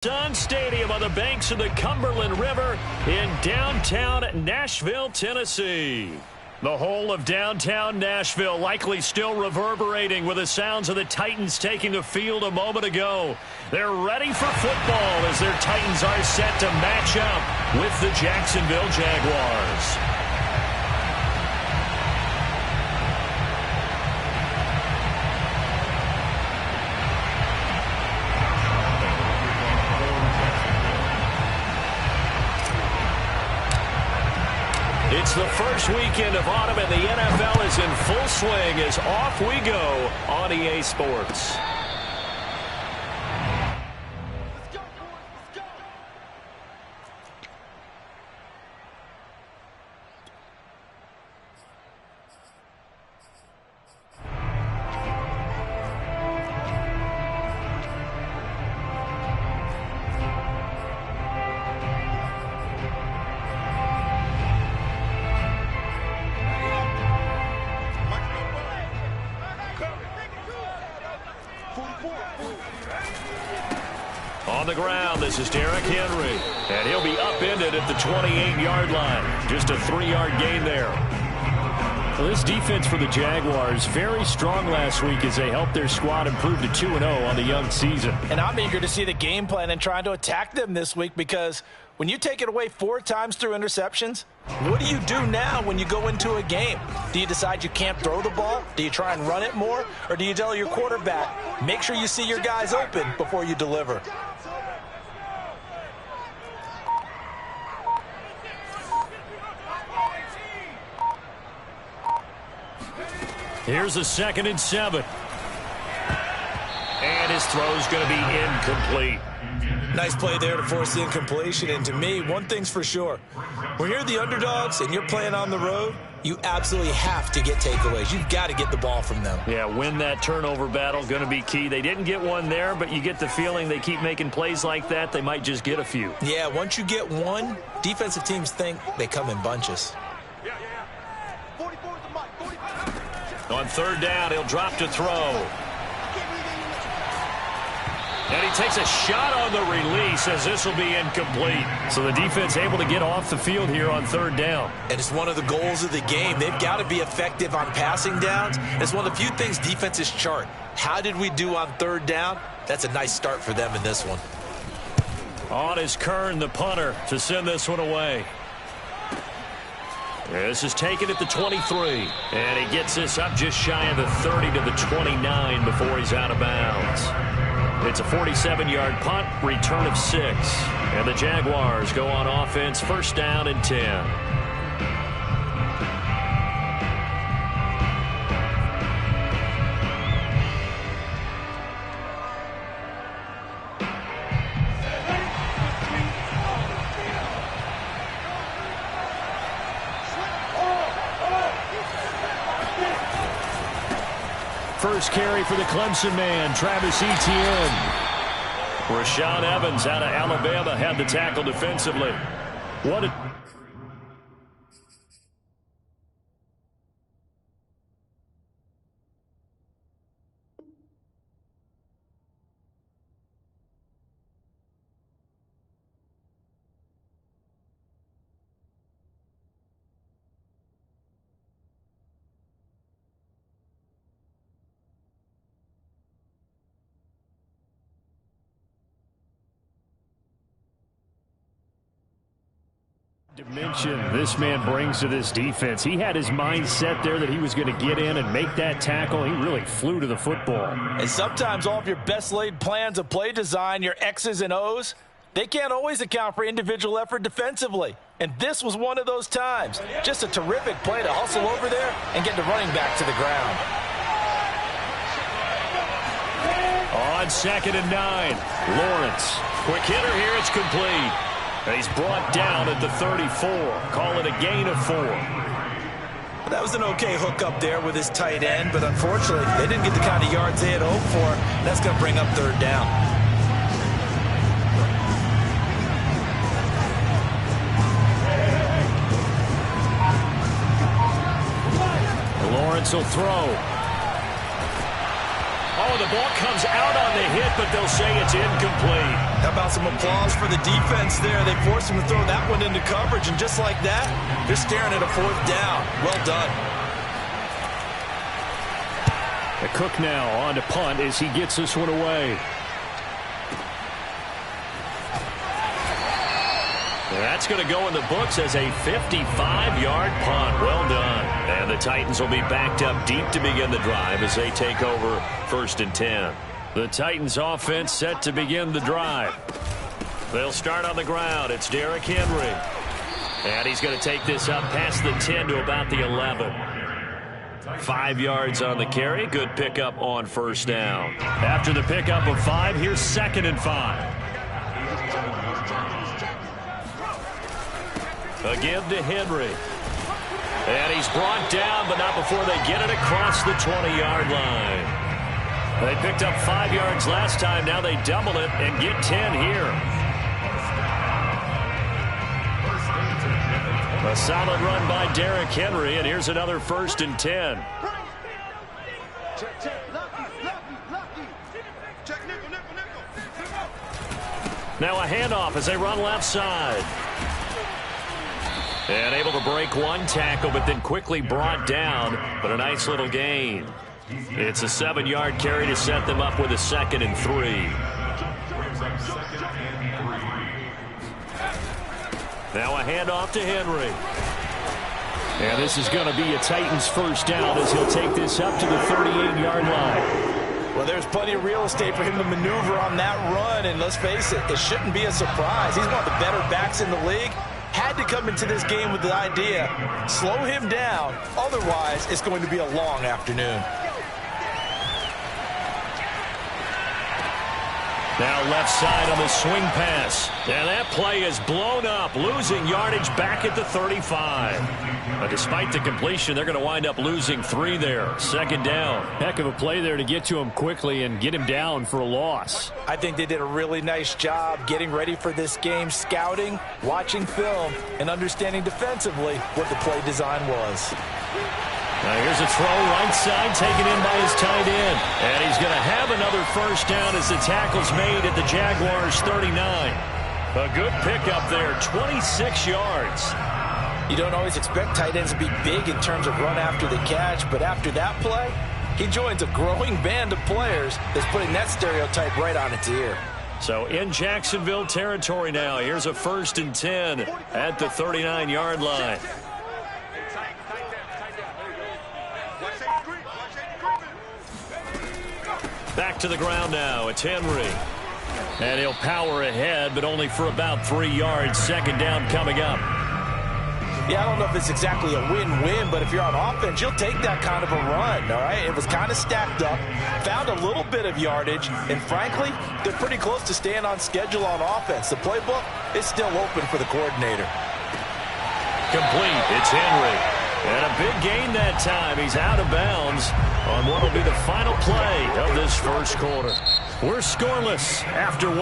Sun Stadium on the banks of the Cumberland River in downtown Nashville, Tennessee. The whole of downtown Nashville likely still reverberating with the sounds of the Titans taking the field a moment ago. They're ready for football as their Titans are set to match up with the Jacksonville Jaguars. It's the first weekend of autumn, and the NFL is in full swing as off we go on EA Sports. On the ground, this is Derrick Henry, and he'll be upended at the 28-yard line. Just a 3-yard gain there. Well, this defense for the Jaguars, very strong last week as they helped their squad improve to 2-0 on the young season. And I'm eager to see the game plan and trying to attack them this week, because when you take it away 4 times through interceptions, what do you do now when you go into a game? Do you decide you can't throw the ball? Do you try and run it more? Or do you tell your quarterback, make sure you see your guys open before you deliver? Here's a 2nd and 7. And his throw's going to be incomplete. Nice play there to force the incompletion. And to me, one thing's for sure. When you're the underdogs and you're playing on the road, you absolutely have to get takeaways. You've got to get the ball from them. Yeah, win that turnover battle, going to be key. They didn't get one there, but you get the feeling they keep making plays like that, they might just get a few. Yeah, once you get one, defensive teams think they come in bunches. On 3rd down, he'll drop to throw. And he takes a shot on the release as this will be incomplete. So the defense able to get off the field here on 3rd down. And it's one of the goals of the game. They've got to be effective on passing downs. It's one of the few things defenses chart. How did we do on 3rd down? That's a nice start for them in this one. On is Kern, the punter, to send this one away. This is taken at the 23. And he gets this up just shy of the 30 to the 29 before he's out of bounds. It's a 47-yard punt, return of 6. And the Jaguars go on offense, 1st down and 10. First carry for the Clemson man, Travis Etienne. Rashaan Evans out of Alabama had the tackle defensively. What a... dimension this man brings to this defense. He had his mind set there that he was going to get in and make that tackle. He really flew to the football. And sometimes all of your best laid plans of play design, your X's and O's, they can't always account for individual effort defensively. And this was one of those times. Just a terrific play to hustle over there and get the running back to the ground. On 2nd and 9, Lawrence. Quick hitter here, it's complete. And he's brought down at the 34. Call it a gain of 4. That was an okay hook up there with his tight end, but unfortunately, they didn't get the kind of yards they had hoped for. That's going to bring up 3rd down. Lawrence will throw. Oh, the ball comes out on the hit, but they'll say it's incomplete. How about some applause for the defense there? They forced him to throw that one into coverage, and just like that, they're staring at a 4th down. Well done. The Cook now on to punt as he gets this one away. That's going to go in the books as a 55-yard punt. Well done. And the Titans will be backed up deep to begin the drive as they take over 1st and 10. The Titans offense set to begin the drive. They'll start on the ground. It's Derrick Henry. And he's going to take this up past the 10 to about the 11. 5 yards on the carry. Good pickup on 1st down. After the pickup of 5, here's 2nd and 5. A give to Henry. And he's brought down, but not before they get it across the 20-yard line. They picked up 5 yards last time. Now they double it and get 10 here. A solid run by Derrick Henry, and here's another 1st and 10. Now a handoff as they run left side. And able to break one tackle, but then quickly brought down. But a nice little gain. It's a 7-yard carry to set them up with a 2nd and 3. Now a handoff to Henry. And this is going to be a Titans 1st down as he'll take this up to the 38-yard line. Well, there's plenty of real estate for him to maneuver on that run. And let's face it, it shouldn't be a surprise. He's one of the better backs in the league. Had to come into this game with the idea, slow him down. Otherwise, it's going to be a long afternoon. Now left side on the swing pass. And that play is blown up, losing yardage back at the 35. But despite the completion, they're going to wind up losing 3 there. 2nd down. Heck of a play there to get to him quickly and get him down for a loss. I think they did a really nice job getting ready for this game, scouting, watching film, and understanding defensively what the play design was. Now here's a throw right side taken in by his tight end. And he's going to have another 1st down as the tackle's made at the Jaguars' 39. A good pickup there, 26 yards. You don't always expect tight ends to be big in terms of run after the catch, but after that play, he joins a growing band of players that's putting that stereotype right on its ear. So in Jacksonville territory now, here's a 1st and 10 at the 39-yard line. Back to the ground now. It's Henry. And he'll power ahead, but only for about 3 yards. 2nd down coming up. Yeah, I don't know if it's exactly a win-win, but if you're on offense, you'll take that kind of a run, all right? It was kind of stacked up, found a little bit of yardage, and frankly, they're pretty close to staying on schedule on offense. The playbook is still open for the coordinator. Complete. It's Henry. And a big gain that time. He's out of bounds on what will be the final play of this 1st quarter. We're scoreless after 1.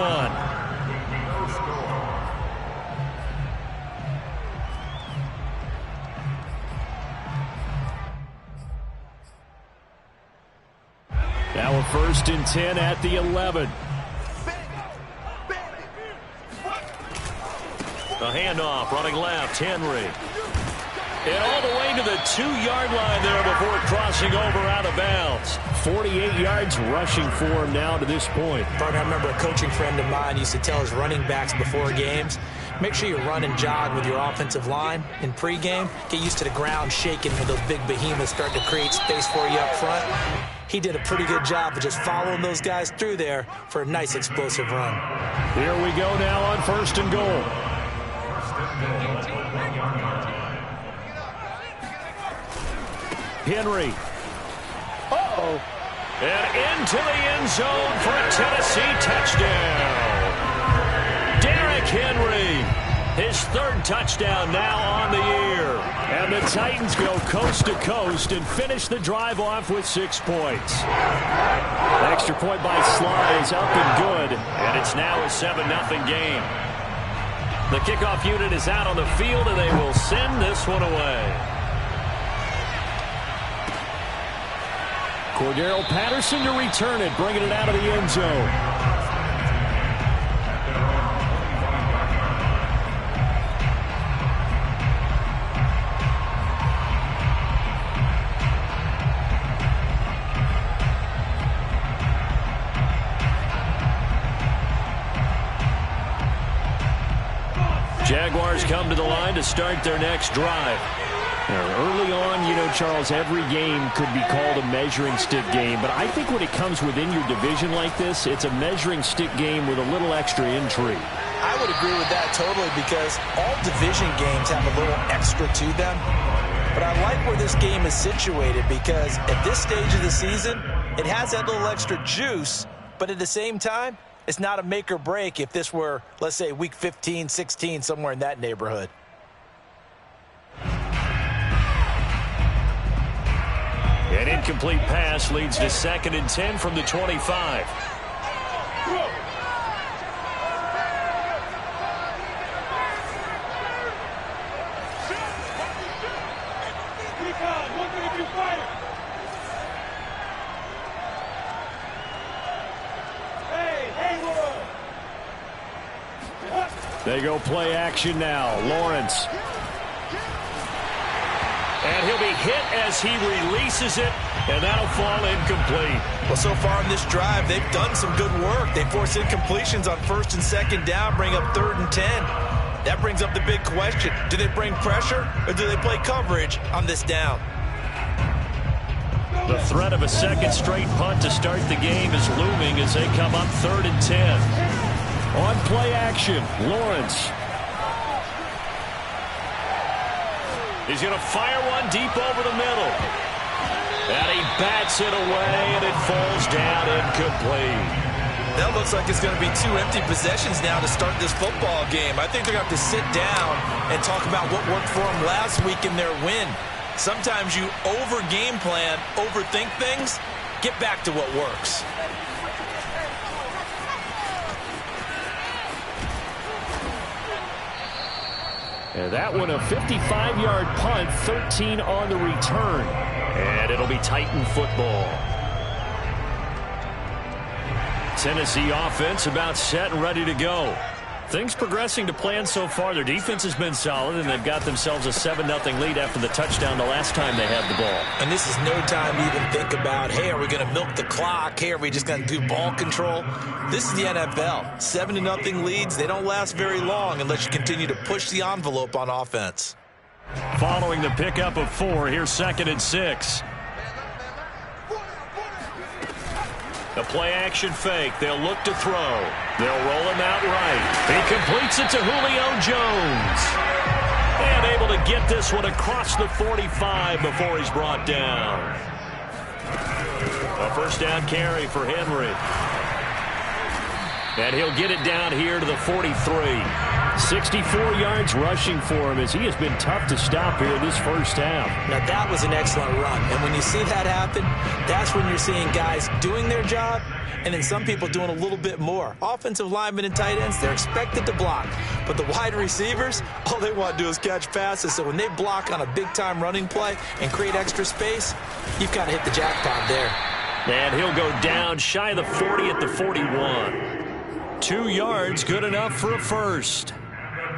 Now a 1st and 10 at the 11. A handoff, running left, Henry. And all the way to the 2-yard line there before crossing over out of bounds. 48 yards rushing for him now to this point. Partner, I remember a coaching friend of mine used to tell his running backs before games, make sure you run and jog with your offensive line in pregame. Get used to the ground shaking when those big behemoths start to create space for you up front. He did a pretty good job of just following those guys through there for a nice explosive run. Here we go now on 1st and goal. Henry. Uh-oh. And into the end zone for a Tennessee touchdown. Derrick Henry, his 3rd touchdown now on the year. And the Titans go coast to coast and finish the drive off with 6 points. The extra point by Sly is up and good, and it's now a 7-0 game. The kickoff unit is out on the field, and they will send this one away. Cordero Patterson to return it, bringing it out of the end zone. Jaguars come to the line to start their next drive. Now, early on, you know, Charles, every game could be called a measuring stick game. But I think when it comes within your division like this, it's a measuring stick game with a little extra intrigue. I would agree with that totally because all division games have a little extra to them. But I like where this game is situated because at this stage of the season, it has that little extra juice. But at the same time, it's not a make or break if this were, let's say, week 15, 16, somewhere in that neighborhood. An incomplete pass leads to 2nd and 10 from the 25. They go play action now. Lawrence. And he'll be hit as he releases it, and that'll fall incomplete. Well, so far in this drive, they've done some good work. They force incompletions on 1st and 2nd down, bring up 3rd and 10. That brings up the big question. Do they bring pressure, or do they play coverage on this down? The threat of a second straight punt to start the game is looming as they come up 3rd and 10. On play action, Lawrence. He's going to fire one deep over the middle. And he bats it away, and it falls down incomplete. That looks like it's going to be 2 empty possessions now to start this football game. I think they're going to have to sit down and talk about what worked for them last week in their win. Sometimes you over-game plan, overthink things, get back to what works. And that one a 55-yard punt, 13 on the return. And it'll be Titan football. Tennessee offense about set and ready to go. Things progressing to plan so far. Their defense has been solid, and they've got themselves a 7-0 lead after the touchdown the last time they had the ball. And this is no time to even think about, hey, are we going to milk the clock? Hey, are we just going to do ball control? This is the NFL. 7-0 leads, they don't last very long unless you continue to push the envelope on offense. Following the pickup of 4, here's 2nd and 6. The play-action fake. They'll look to throw. They'll roll him out right. He completes it to Julio Jones. And able to get this one across the 45 before he's brought down. A first down carry for Henry. And he'll get it down here to the 43. 64 yards rushing for him as he has been tough to stop here this first half. Now, that was an excellent run. And when you see that happen, that's when you're seeing guys doing their job and then some people doing a little bit more. Offensive linemen and tight ends, they're expected to block. But the wide receivers, all they want to do is catch passes. So when they block on a big-time running play and create extra space, you've got to hit the jackpot there. And he'll go down shy of the 40 at the 41. 2 yards, good enough for a first.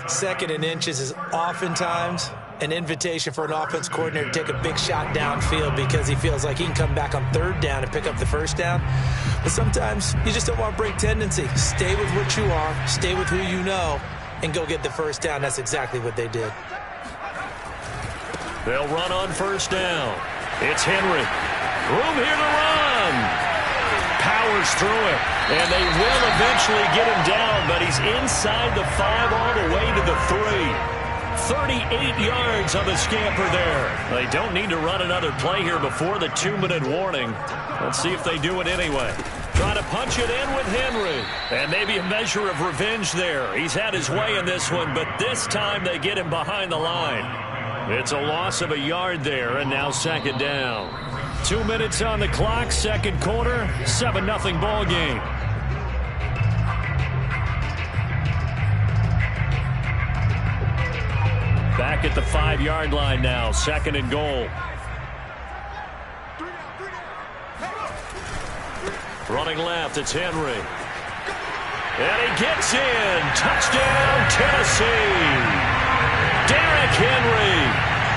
2nd and inches is oftentimes an invitation for an offense coordinator to take a big shot downfield because he feels like he can come back on 3rd down and pick up the first down. But sometimes you just don't want to break tendency. Stay with what you are, stay with who you know, and go get the first down. That's exactly what they did. They'll run on first down. It's Henry. Room here to run. Powers through it, and they will eventually get him down, but he's inside the 5 all the way to the 3. 38 yards on the scamper there. They don't need to run another play here before the 2-minute warning. Let's see if they do it anyway. Trying to punch it in with Henry. And maybe a measure of revenge there. He's had his way in this one, but this time they get him behind the line. It's a loss of a yard there, and now 2nd down. 2 minutes on the clock, 2nd quarter, 7-0 ball game. Back at the 5-yard line now, 2nd and goal. Running left, it's Henry. And he gets in. Touchdown, Tennessee. Derrick Henry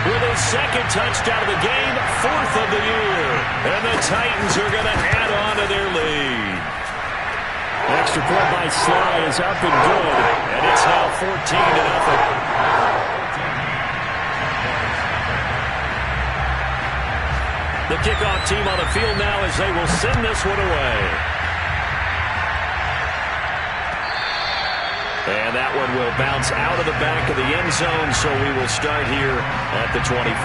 with his second touchdown of the game, fourth of the year. And the Titans are going to add on to their lead. Extra point by Sly is up and good. And it's now 14-0. The kickoff team on the field now as they will send this one away. And that one will bounce out of the back of the end zone, so we will start here at the 25.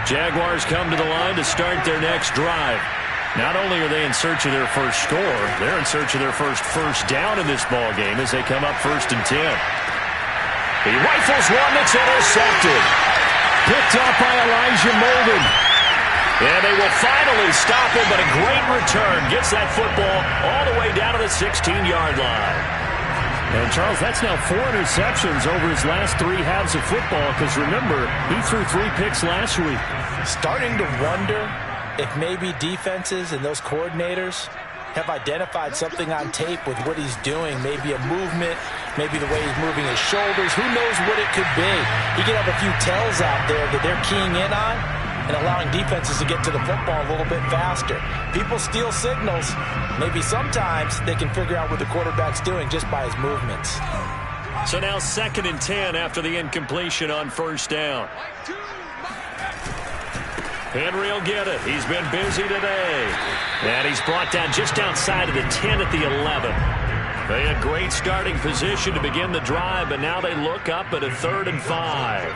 Jaguars come to the line to start their next drive. Not only are they in search of their first score, they're in search of their first down in this ball game as they come up 1st and 10. He rifles one that's intercepted. Picked up by Elijah Molden. And they will finally stop him, but a great return. Gets that football all the way down to the 16-yard line. And, Charles, that's now 4 interceptions over his last 3 halves of football because, remember, he threw 3 picks last week. Starting to wonder if maybe defenses and those coordinators have identified something on tape with what he's doing. Maybe a movement, maybe the way he's moving his shoulders. Who knows what it could be? He could have a few tells out there that they're keying in on and allowing defenses to get to the football a little bit faster. People steal signals. Maybe sometimes they can figure out what the quarterback's doing just by his movements. So now 2nd and 10 after the incompletion on 1st down. Henry will get it. He's been busy today. And he's brought down just outside of the 10 at the 11. They had great starting position to begin the drive, but now they look up at a 3rd and 5.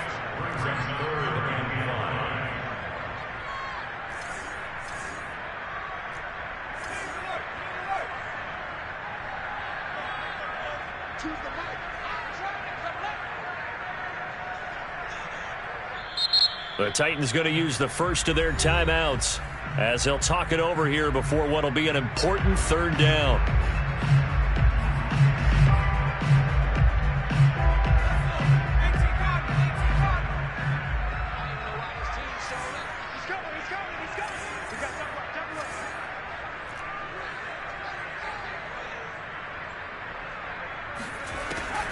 The Titans going to use the first of their timeouts as they'll talk it over here before what will be an important 3rd down.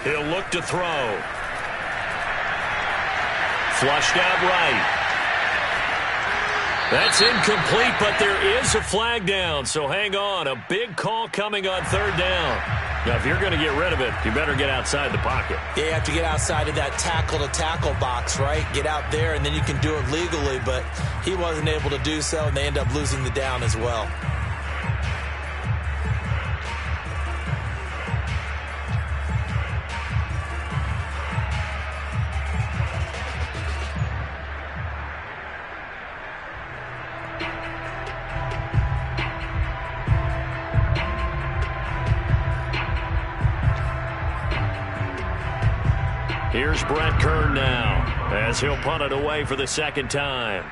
He'll look to throw. Flushed out right. That's incomplete, but there is a flag down, so hang on. A big call coming on 3rd down. Now, if you're going to get rid of it, you better get outside the pocket. Yeah, you have to get outside of that tackle-to-tackle box, right? Get out there, and then you can do it legally, but he wasn't able to do so, and they end up losing the down as well. Here's Brett Kern now as he'll punt it away for the 2nd time.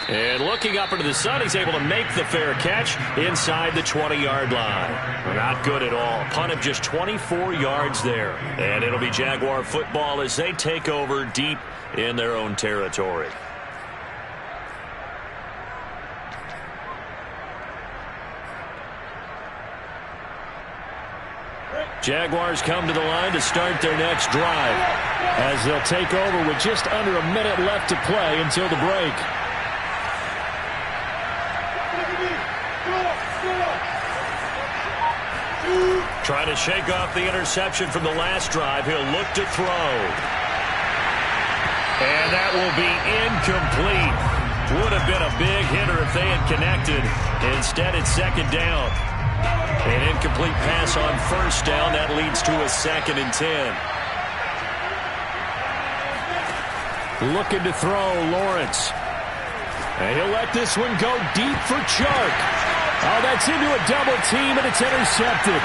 And looking up into the sun, he's able to make the fair catch inside the 20-yard line. Not good at all. Punt of just 24 yards there. And it'll be Jaguar football as they take over deep in their own territory. Jaguars come to the line to start their next drive as they'll take over with just under a minute left to play until the break. Trying to shake off the interception from the last drive. He'll look to throw. And that will be incomplete. Would have been a big hitter if they had connected. Instead, it's 2nd down. An incomplete pass on 1st down. That leads to a 2nd and 10. Looking to throw, Lawrence. And he'll let this one go deep for Chark. Oh, that's into a double team, and it's intercepted.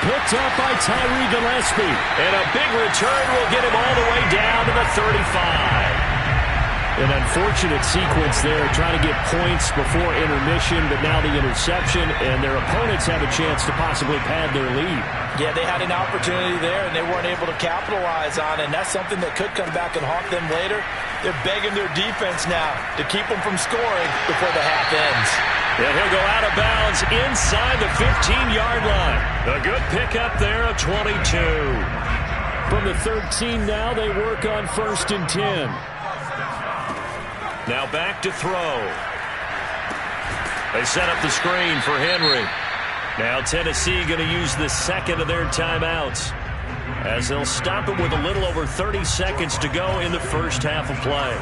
Picked up by Tyree Gillespie. And a big return will get him all the way down to the 35. An unfortunate sequence there, trying to get points before intermission, but now the interception, and their opponents have a chance to possibly pad their lead. Yeah, they had an opportunity there, and they weren't able to capitalize on it, and that's something that could come back and haunt them later. They're begging their defense now to keep them from scoring before the half ends. And he'll go out of bounds inside the 15-yard line. A good pickup there of 22. From the 13 now, they work on 1st and 10. Now back to throw. They set up the screen for Henry. Now Tennessee going to use the second of their timeouts, as they'll stop him with a little over 30 seconds to go in the first half of play.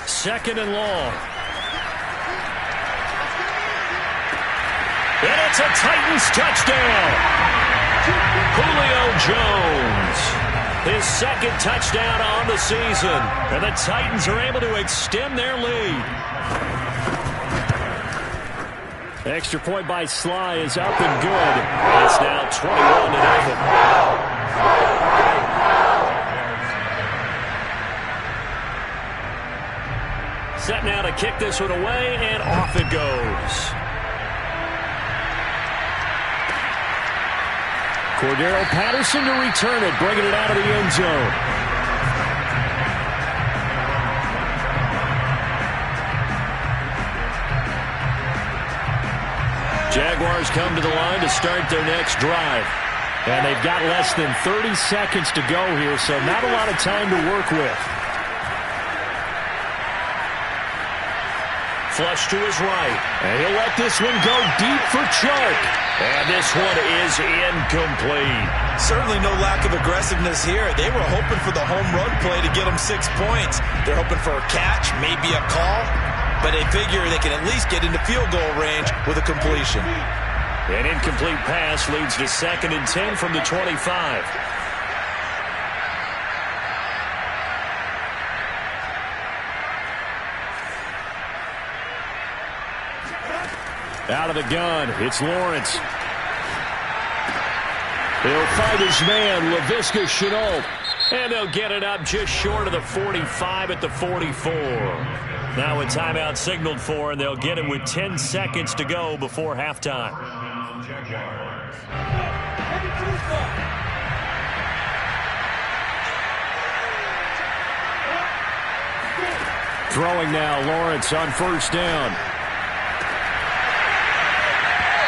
Second and long. And it's a Titans touchdown. Julio Jones, his second touchdown on the season. And the Titans are able to extend their lead. Extra point by Sly is up and good. And it's now 21-0. Set now to kick this one away, and off it goes. Cordero Patterson to return it, bringing it out of the end zone. Jaguars come to the line to start their next drive. And they've got less than 30 seconds to go here, so not a lot of time to work with. Flush to his right. And he'll let this one go deep for Chark. And this one is incomplete. Certainly no lack of aggressiveness here. They were hoping for the home run play to get them 6 points. They're hoping for a catch, maybe a call, but they figure they can at least get into field goal range with a completion. An incomplete pass leads to 2nd and 10 from the 25. Out of the gun, it's Lawrence. He'll fight his man, Laviska Shenault. And they'll get it up just short of the 45 at the 44. Now a timeout signaled for, and they'll get it with 10 seconds to go before halftime. Throwing now, Lawrence on 1st down.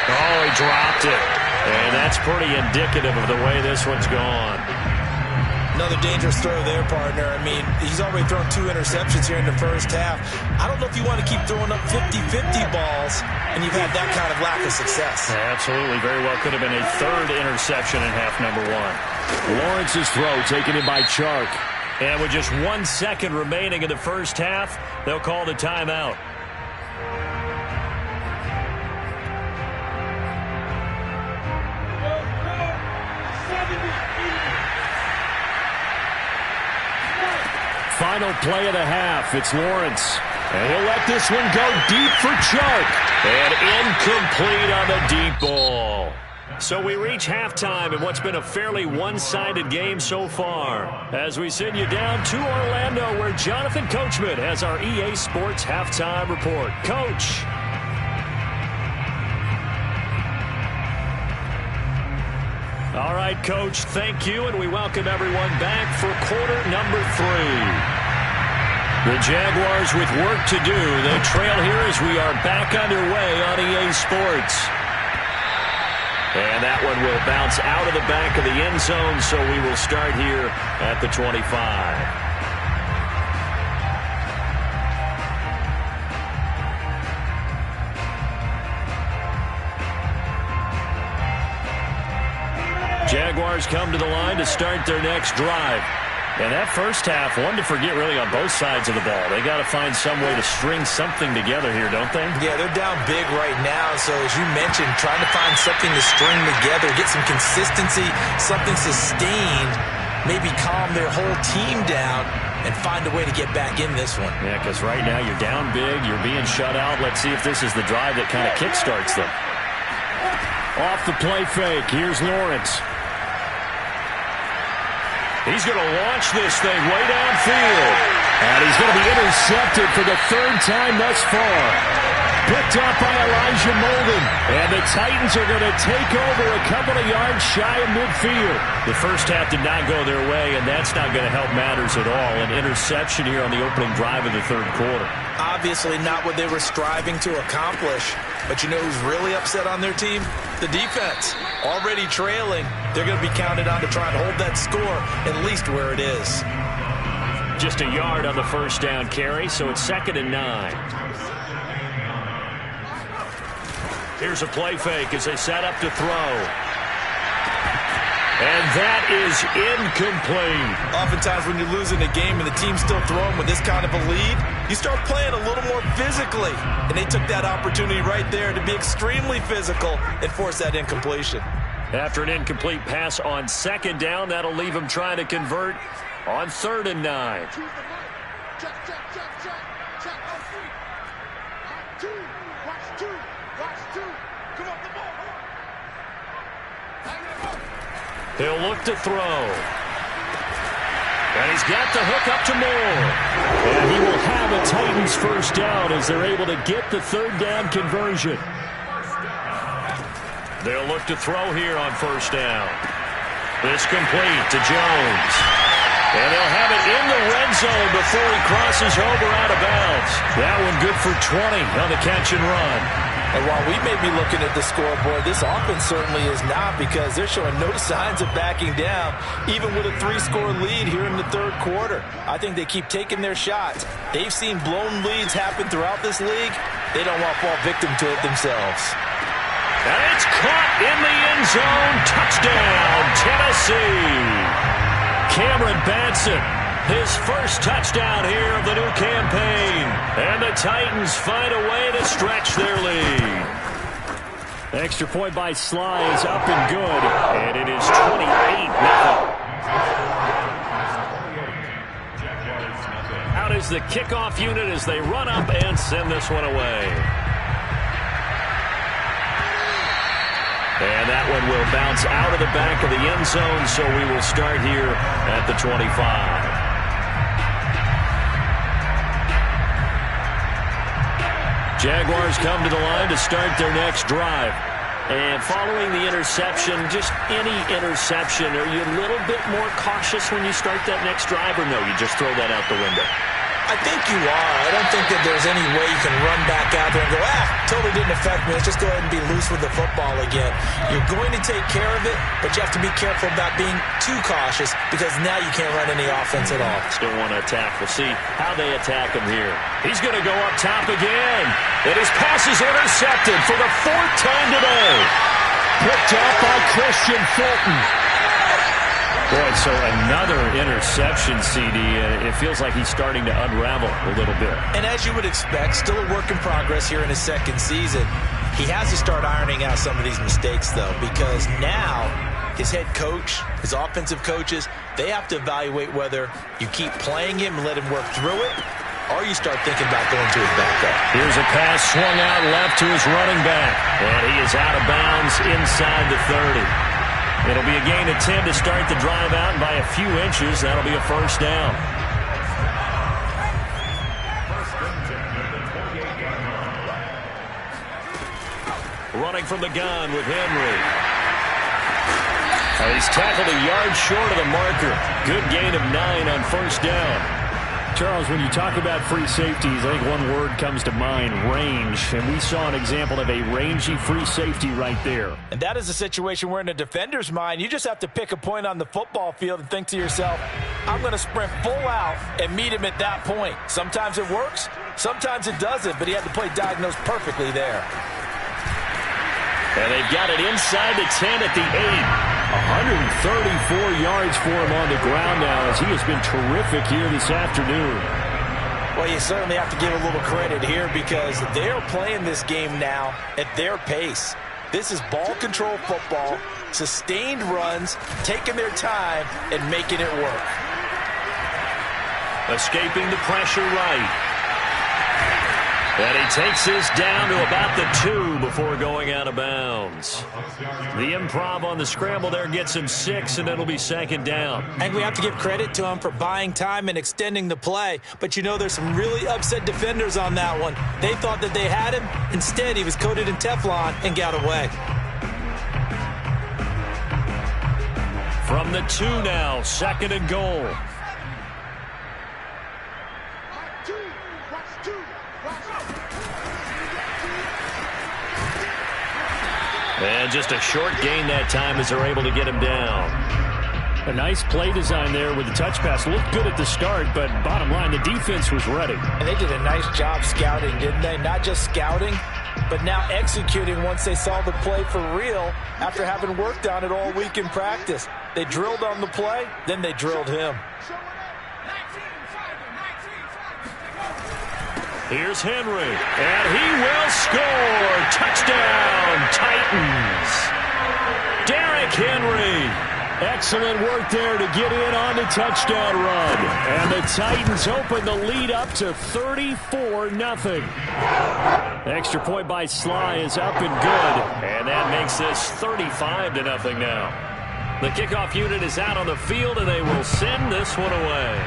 Oh, he dropped it. And that's pretty indicative of the way this one's gone. Another dangerous throw there, partner. I mean, he's already thrown 2 interceptions here in the first half. I don't know if you want to keep throwing up 50-50 balls, and you've had that kind of lack of success. Absolutely. Very well could have been a 3rd interception in half number 1. Lawrence's throw taken in by Chark. And with just 1 second remaining in the first half, they'll call the timeout. Final play of the half. It's Lawrence. And he'll let this one go deep for Chark. And incomplete on the deep ball. So we reach halftime in what's been a fairly one-sided game so far, as we send you down to Orlando, where Jonathan Coachman has our EA Sports halftime report. Coach. All right, Coach, thank you, and we welcome everyone back for quarter number 3. The Jaguars with work to do. They trail here as we are back underway on EA Sports. And that one will bounce out of the back of the end zone, so we will start here at the 25. Jaguars come to the line to start their next drive. And that first half, one to forget really on both sides of the ball. They got to find some way to string something together here, don't they? Yeah, they're down big right now. So as you mentioned, trying to find something to string together, get some consistency, something sustained, maybe calm their whole team down and find a way to get back in this one. Yeah, because right now you're down big, you're being shut out. Let's see if this is the drive that kind of kickstarts them. Off the play fake, here's Lawrence. He's going to launch this thing way downfield. And he's going to be intercepted for the third time thus far. Picked up by Elijah Molden. And the Titans are going to take over a couple of yards shy of midfield. The first half did not go their way, and that's not going to help matters at all. An interception here on the opening drive of the third quarter. Obviously not what they were striving to accomplish. But you know who's really upset on their team? The defense. Already trailing. They're going to be counted on to try and hold that score at least where it is. Just a yard on the first down carry, so it's 2nd and 9. Here's a play fake as they set up to throw. And that is incomplete. Oftentimes when you're losing a game and the team's still throwing with this kind of a lead, you start playing a little more physically. And they took that opportunity right there to be extremely physical and force that incompletion. After an incomplete pass on 2nd down, that'll leave them trying to convert on 3rd and 9. He'll look to throw. And he's got the hook up to Moore. And he will have a Titans first down as they're able to get the 3rd down conversion. They'll look to throw here on 1st down. This complete to Jones. And they'll have it in the red zone before he crosses over out of bounds. That one good for 20 on the catch and run. And while we may be looking at the scoreboard, this offense certainly is not, because they're showing no signs of backing down, even with a 3-score lead here in the third quarter. I think they keep taking their shots. They've seen blown leads happen throughout this league. They don't want to fall victim to it themselves. And it's caught in the end zone. Touchdown, Tennessee. Cameron Batson, his first touchdown here of the new campaign. And the Titans find a way to stretch their lead. Extra point by Sly is up and good. And it is 28-0. Out is the kickoff unit as they run up and send this one away. And that one will bounce out of the back of the end zone, so we will start here at the 25. Jaguars come to the line to start their next drive. And following the interception, just any interception, are you a little bit more cautious when you start that next drive, or no, you just throw that out the window? I think you are. I don't think that there's any way you can run back out there and go, totally didn't affect me. Let's just go ahead and be loose with the football again. You're going to take care of it, but you have to be careful about being too cautious, because now you can't run any offense at all. Still want to attack. We'll see how they attack him here. He's going to go up top again. And his pass is intercepted for the 4th time today. Picked up by Christian Fulton. Boy, so another interception, CD. It feels like he's starting to unravel a little bit. And as you would expect, still a work in progress here in his 2nd season. He has to start ironing out some of these mistakes, though, because now his head coach, his offensive coaches, they have to evaluate whether you keep playing him and let him work through it, or you start thinking about going to his backup. Here's a pass swung out left to his running back. And he is out of bounds inside the 30. It'll be a gain of 10 to start the drive out, and by a few inches, that'll be a first down. Running from the gun with Henry. And he's tackled a yard short of the marker. Good gain of 9 on first down. Charles, when you talk about free safeties, I think one word comes to mind, range. And we saw an example of a rangy free safety right there. And that is a situation where in a defender's mind, you just have to pick a point on the football field and think to yourself, I'm going to sprint full out and meet him at that point. Sometimes it works, sometimes it doesn't, but he had to play diagnosed perfectly there. And they've got it inside the 10 at the 8. 134 yards for him on the ground now, as he has been terrific here this afternoon. Well, you certainly have to give a little credit here, because they're playing this game now at their pace. This is ball control football, sustained runs, taking their time and making it work. Escaping the pressure right. And he takes this down to about the 2 before going out of bounds. The improv on the scramble there gets him 6, and it'll be second down. I think we have to give credit to him for buying time and extending the play. But, you know, there's some really upset defenders on that one. They thought that they had him. Instead, he was coated in Teflon and got away. From the 2 now, 2nd and goal. And just a short gain that time as they're able to get him down. A nice play design there with the touch pass. Looked good at the start, but bottom line, the defense was ready. And they did a nice job scouting, didn't they? Not just scouting, but now executing once they saw the play for real after having worked on it all week in practice. They drilled on the play, then they drilled him. Here's Henry, and he will score. Touchdown, Titans. Derrick Henry. Excellent work there to get in on the touchdown run. And the Titans open the lead up to 34-0. Extra point by Sly is up and good. And that makes this 35-0 now. The kickoff unit is out on the field, and they will send this one away.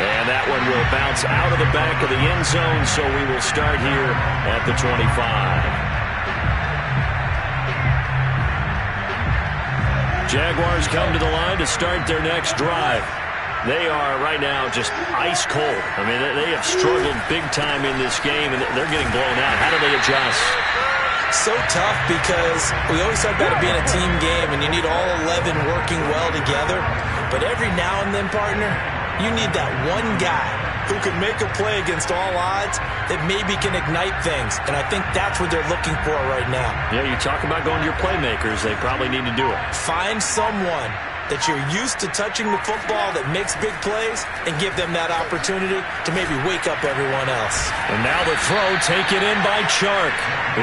And that one will bounce out of the back of the end zone, so we will start here at the 25. Jaguars come to the line to start their next drive. They are right now just ice cold. I mean, they have struggled big time in this game, and they're getting blown out. How do they adjust? So tough because we always talk about it being a team game, and you need all 11 working well together. But every now and then, partner, you need that one guy who can make a play against all odds that maybe can ignite things. And I think that's what they're looking for right now. Yeah, you talk about going to your playmakers. They probably need to do it. Find someone that you're used to touching the football that makes big plays and give them that opportunity to maybe wake up everyone else. And now the throw taken in by Chark.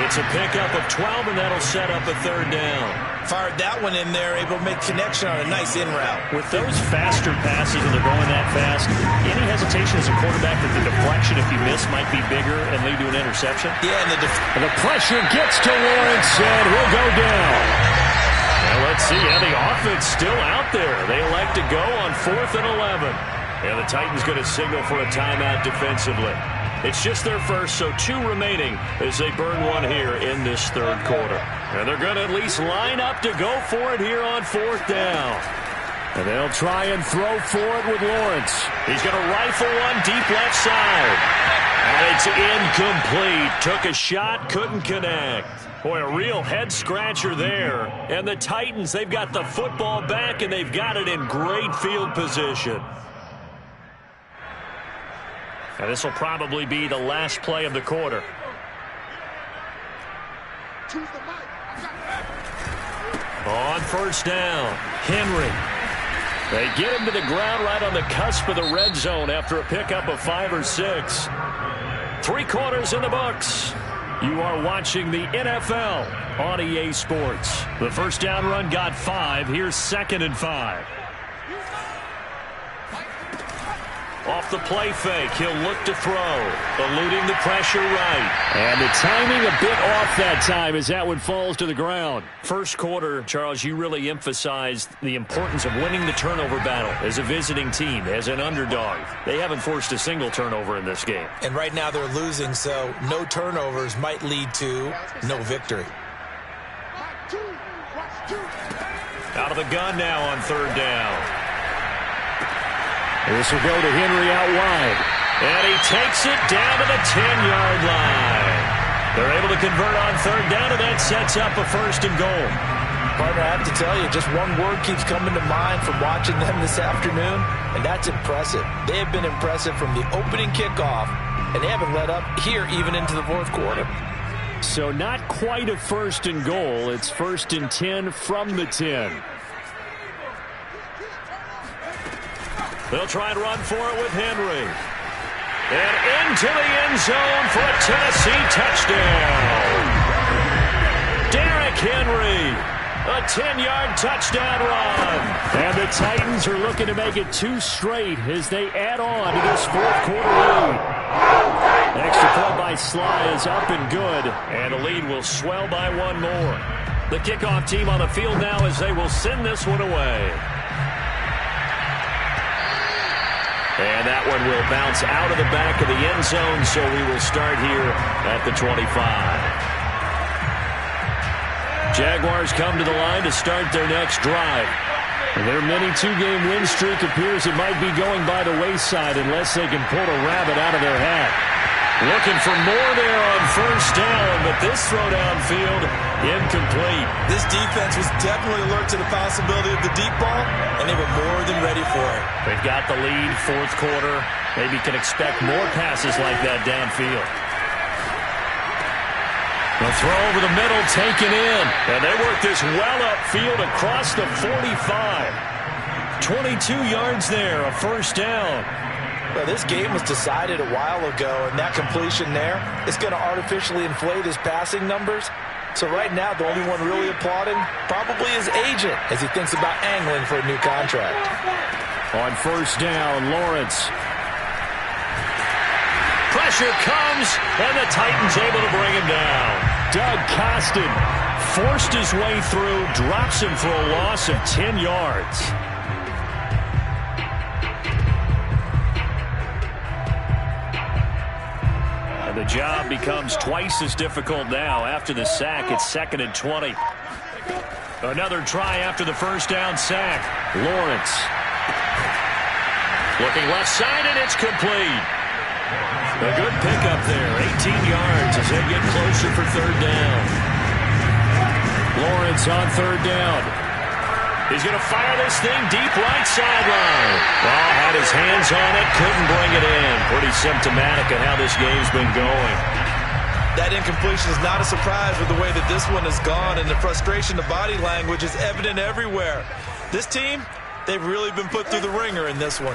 It's a pickup of 12, and that'll set up a 3rd down. Fired that one in there, able to make connection on a nice in route. With those faster passes and they're going that fast, any hesitation as a quarterback that the deflection, if you miss, might be bigger and lead to an interception? Yeah, and the pressure gets to Lawrence, and he'll go down. Well, let's see. Yeah, the offense still out there. They elect to go on 4th and 11. And the Titans going to signal for a timeout defensively. It's just their first, so 2 remaining as they burn one here in this 3rd quarter. And they're going to at least line up to go for it here on 4th down. And they'll try and throw for it with Lawrence. He's going to rifle one deep left side. And it's incomplete. Took a shot, couldn't connect. Boy, a real head-scratcher there. And the Titans, they've got the football back, and they've got it in great field position. And this will probably be the last play of the quarter. On 1st down, Henry. They get him to the ground right on the cusp of the red zone after a pickup of 5 or 6. 3 quarters in the books. You are watching the NFL on EA Sports. The 1st down run got 5. Here's 2nd and 5. Off the play fake, he'll look to throw, eluding the pressure right. And the timing a bit off that time as that one falls to the ground. First quarter, Charles, you really emphasized the importance of winning the turnover battle as a visiting team, as an underdog. They haven't forced a single turnover in this game. And right now they're losing, so no turnovers might lead to no victory. Out of the gun now on 3rd down. This will go to Henry out wide. And he takes it down to the 10-yard line. They're able to convert on 3rd down, and that sets up a 1st and goal. Partner, I have to tell you, just one word keeps coming to mind from watching them this afternoon, and that's impressive. They have been impressive from the opening kickoff, and they haven't let up here even into the 4th quarter. So not quite a 1st and goal. It's 1st and 10 from the 10. They'll try and run for it with Henry. And into the end zone for a Tennessee touchdown. Derrick Henry, a 10-yard touchdown run. And the Titans are looking to make it 2 straight as they add on to this fourth quarter lead. Extra point by Sly is up and good, and the lead will swell by 1 more. The kickoff team on the field now as they will send this one away. And that one will bounce out of the back of the end zone, so we will start here at the 25. Jaguars come to the line to start their next drive. Their mini 2-game win streak appears it might be going by the wayside unless they can pull a rabbit out of their hat. Looking for more there on first down, but this throw downfield incomplete. This defense was definitely alert to the possibility of the deep ball, and they were more than ready for it. They've got the lead, fourth quarter. Maybe can expect more passes like that downfield. The throw over the middle, taken in. And they work this well upfield across the 45. 22 yards there, a first down. Well, this game was decided a while ago, and that completion there is going to artificially inflate his passing numbers. So right now, the only one really applauding probably his agent as he thinks about angling for a new contract. On first down, Lawrence. Pressure comes, and the Titans able to bring him down. Doug Costin forced his way through, drops him for a loss of 10 yards. And the job becomes twice as difficult now. After the sack, it's 2nd and 20. Another try after the first down sack. Lawrence. Looking left side, and it's complete. A good pickup there, 18 yards as they get closer for third down. Lawrence on third down. He's going to fire this thing deep right sideline. Well, had his hands on it, couldn't bring it in. Pretty symptomatic of how this game's been going. That incompletion is not a surprise with the way that this one has gone, and the frustration, the body language is evident everywhere. This team, they've really been put through the ringer in this one.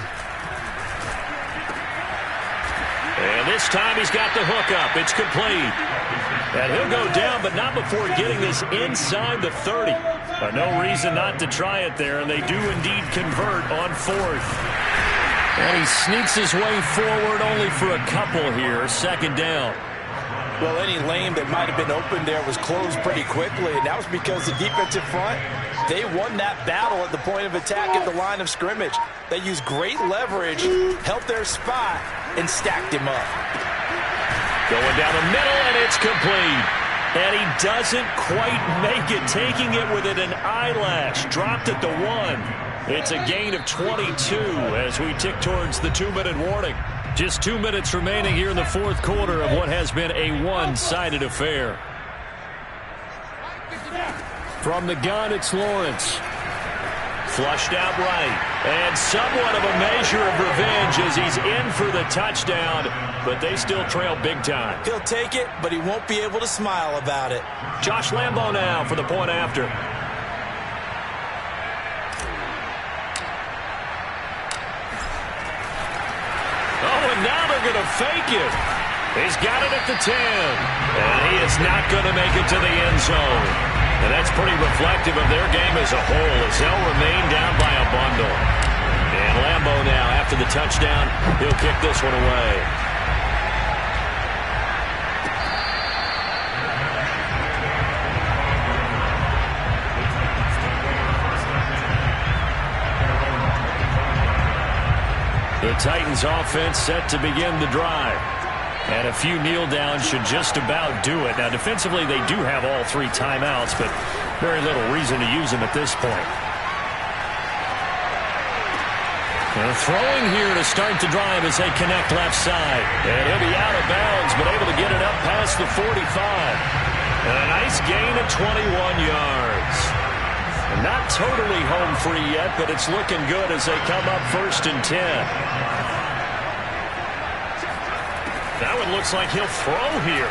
And this time he's got the hook up. It's complete. And he'll go down, but not before getting this inside the 30. No reason not to try it there, and they do indeed convert on fourth. And he sneaks his way forward only for a couple here. Second down. Well, any lane that might have been open there was closed pretty quickly, and that was because the defensive front, they won that battle at the point of attack at the line of scrimmage. They used great leverage, held their spot, and stacked him up. Going down the middle, and it's complete. And he doesn't quite make it, taking it within an eyelash. Dropped at the 1. It's a gain of 22 as we tick towards the 2-minute warning. Just 2 minutes remaining here in the fourth quarter of what has been a one-sided affair. From the gun, it's Lawrence. Flushed out right. And somewhat of a measure of revenge as he's in for the touchdown, but they still trail big time. He'll take it, but he won't be able to smile about it. Josh Lambo now for the point after. Oh, and now they're going to fake it. He's got it at the 10. And he is not going to make it to the end zone. And that's pretty reflective of their game as a whole as they'll remain down by a bundle. And Lambo now, after the touchdown, he'll kick this one away. The Titans offense set to begin the drive. And a few kneel downs should just about do it. Now, defensively, they do have all 3 timeouts, but very little reason to use them at this point. And throwing here to start the drive as they connect left side. And he'll be out of bounds, but able to get it up past the 45. And a nice gain of 21 yards. And not totally home free yet, but it's looking good as they come up 1st and 10. That one looks like he'll throw here.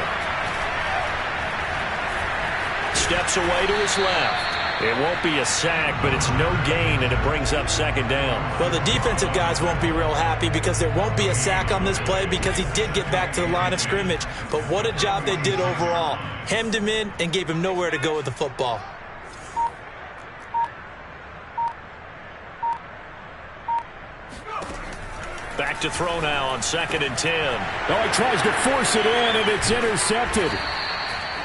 Steps away to his left. It won't be a sack, but it's no gain, and it brings up 2nd down. Well, the defensive guys won't be real happy because there won't be a sack on this play because he did get back to the line of scrimmage. But what a job they did overall. Hemmed him in and gave him nowhere to go with the football. Back to throw now on 2nd and 10. Oh, he tries to force it in, and it's intercepted.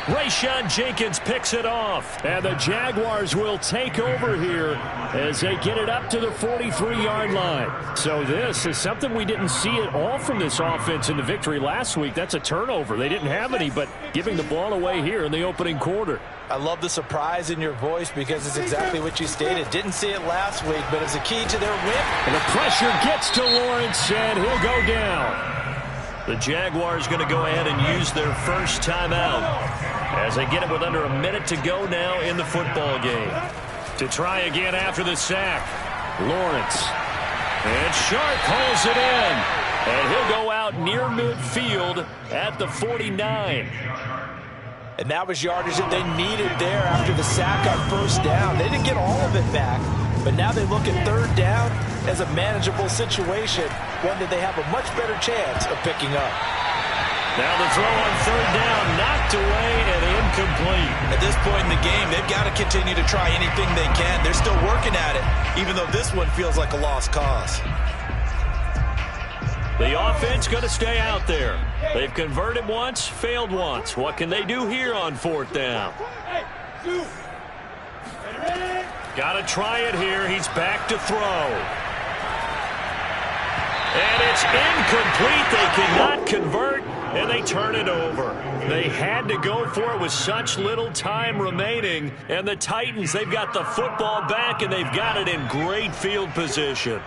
Rayshawn Jenkins picks it off. And the Jaguars will take over here as they get it up to the 43-yard line. So this is something we didn't see at all from this offense in the victory last week. That's a turnover. They didn't have any, but giving the ball away here in the opening quarter. I love the surprise in your voice because it's exactly what you stated. Didn't see it last week, but it's a key to their win. And the pressure gets to Lawrence, and he'll go down. The Jaguars going to go ahead and use their first timeout as they get it with under a minute to go now in the football game. To try again after the sack, Lawrence. And Sharp holds it in. And he'll go out near midfield at the 49. And that was yardage that they needed there after the sack on first down. They didn't get all of it back, but now they look at third down as a manageable situation, one that they have a much better chance of picking up. Now the throw on third down, knocked away and incomplete. At this point in the game, they've got to continue to try anything they can. They're still working at it, even though this one feels like a lost cause. The offense going to stay out there. They've converted once, failed once. What can they do here on 4th down? Got to try it here. He's back to throw. And it's incomplete. They cannot convert, and they turn it over. They had to go for it with such little time remaining. And the Titans, they've got the football back, and they've got it in great field position.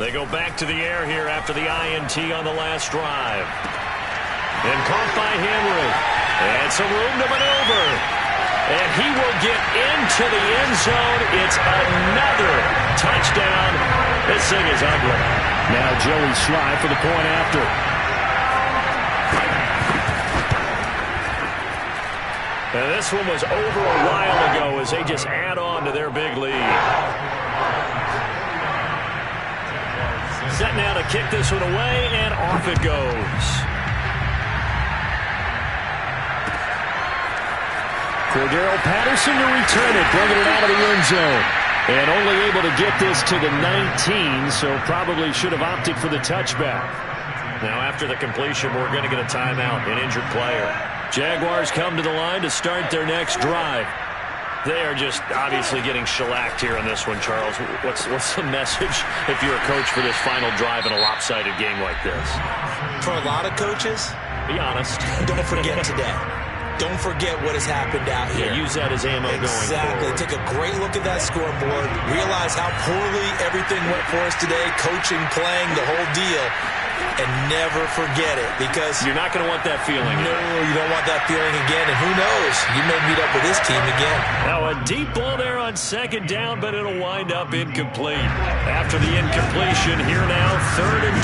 They go back to the air here after the INT on the last drive. And caught by Henry. And some room to maneuver. And he will get into the end zone. It's another touchdown. This thing is ugly. Now Joey Sly for the point after. And this one was over a while ago as they just add on to their big lead. Set now to kick this one away, and off it goes. Cordero Patterson to return it, bringing it out of the end zone. And only able to get this to the 19, so probably should have opted for the touchback. Now after the completion, we're going to get a timeout, an injured player. Jaguars come to the line to start their next drive. They are just obviously getting shellacked here in this one, Charles. What's the message if you're a coach for this final drive in a lopsided game like this? For a lot of coaches, be honest. Don't forget today. Don't forget what has happened out here. Yeah, use that as ammo going forward. Take a great look at that scoreboard. Realize how poorly everything went for us today. Coaching, playing, the whole deal. And never forget it, because you're not going to want that feeling. No, you don't want that feeling again. And who knows? You may meet up with this team again. Now a deep ball there on 2nd down, but it'll wind up incomplete. After the incompletion, here now 3rd and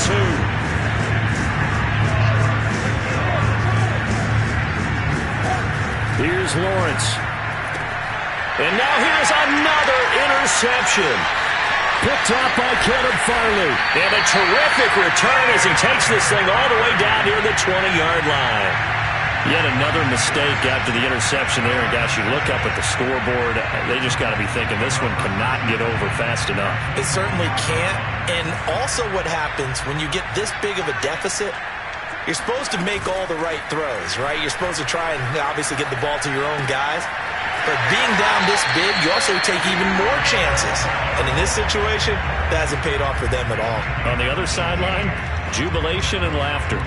2. Here's Lawrence. And now here's another interception. Picked off by Caleb Farley. And a terrific return as he takes this thing all the way down near the 20-yard line. Yet another mistake after the interception there. And gosh, you look up at the scoreboard, they just got to be thinking this one cannot get over fast enough. It certainly can't. And also what happens when you get this big of a deficit, you're supposed to make all the right throws, right? You're supposed to try and obviously get the ball to your own guys. But being down this big, you also take even more chances. And in this situation, that hasn't paid off for them at all. On the other sideline, jubilation and laughter.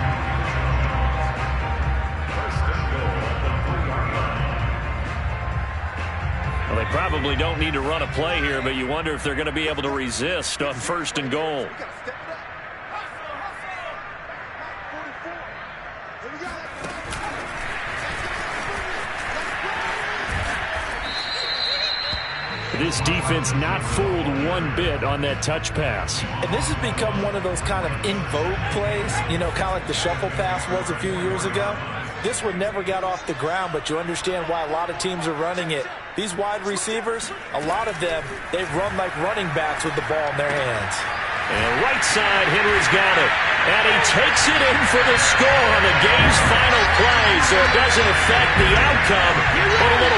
Well, they probably don't need to run a play here, but you wonder if they're going to be able to resist on 1st and goal. This defense not fooled one bit on that touch pass. And this has become one of those kind of in vogue plays, you know, kind of like the shuffle pass was a few years ago. This one never got off the ground, but you understand why a lot of teams are running it. These wide receivers, a lot of them, they run like running backs with the ball in their hands. And right side, Henry's got it. And he takes it in for the score on the game's final play, so it doesn't affect the outcome, but a little